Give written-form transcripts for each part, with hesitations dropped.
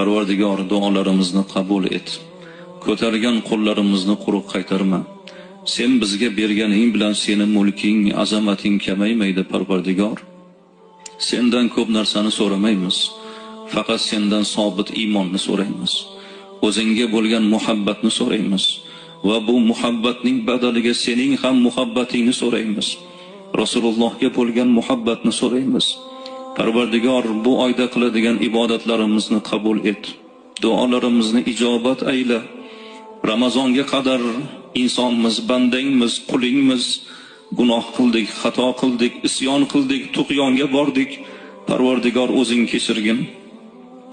Parvardigor, duolarimizni qabul et. Ko'targan qo'llarimizni quruq qaytarma. Sen bizga berganing bilan seni mulking, azamating kamaymaydi, Parvardigor. Sendan ko'p narsani so'ramaymiz. Faqat sendan sobit iymonni so'raymiz. O'zingga bo'lgan muhabbatni so'raymiz. Va bu muhabbatning badaliga sening ham muhabbatingni so'raymiz. Rasulullohga bo'lgan muhabbatni so'raymiz. Parvardigor, bu oyda qiladigan ibodatlarimizni qabul et. Duolarimizni ijobat ayla. Ramazonga qadar insonmiz, bandangmiz, qulingmiz. Gunoh qildik, xato qildik, isyon qildik, tug'yonga bordik. Parvardigor, o'zing kechirgin.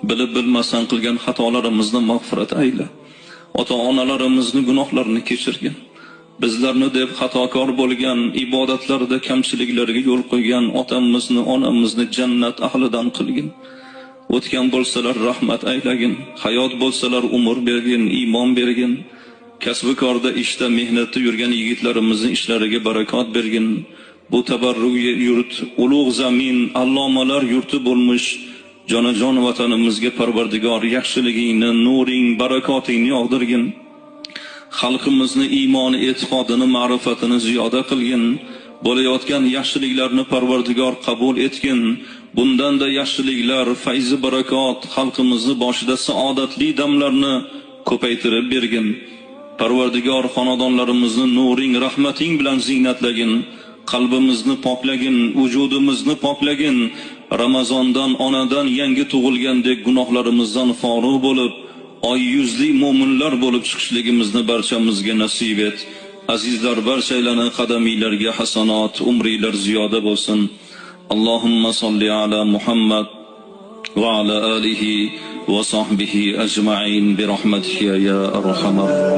Bilib bilmasdan qilgan xatolarimizni mag'firat ayla. Ota-onalarimizni gunohlarini kechirgin. Bizlarni deb xatokor bo'lgan, ibodatlarda kamchiliklarga yo'l qo'ygan otamizni, onamizni jannat ahlidan qilgin. O'tgan bo'lsalar rahmat aylagin, hayot bo'lsalar umr bergin, iymon bergin. Kasb-korda, ishda, mehnatda yurgan yigitlarimizning ishlariga barakot bergin. Bu tabarruk yurt, ulug' zamin, allomalar yurti bo'lmish jonajon vatanimizga Parvardigor yaxshiligingni, nuring, barakotingni yog'dirgin. Xalqimizni iymoni, e'tiqodini, ma'rifatini ziyoda qilgin. Bo'layotgan yaxshiliklarni Parvardigor qabul etgin. Bundan-da yaxshiliklar, fayzi barakot xalqimizni boshida saodatli damlarni ko'paytirib bergin. Parvardigor, xonadonlarimizni nuring, rahmating bilan ziynatlagin. Qalbimizni poklagin, vujudimizni poklagin. Ramazondan, onadan yangi tug'ilgandek gunohlarimizdan forig' bo'lib, oy yuzli mo'minlar bo'lib chiqishligimizni barchamizga nasib et. Azizlar, barchalarning qadamiylarga hasanot, umriylar ziyoda bo'lsin. Allohumma solli ala Muhammad va ala alihi va sahbihi ajma'in bi rahmatika ya arhamar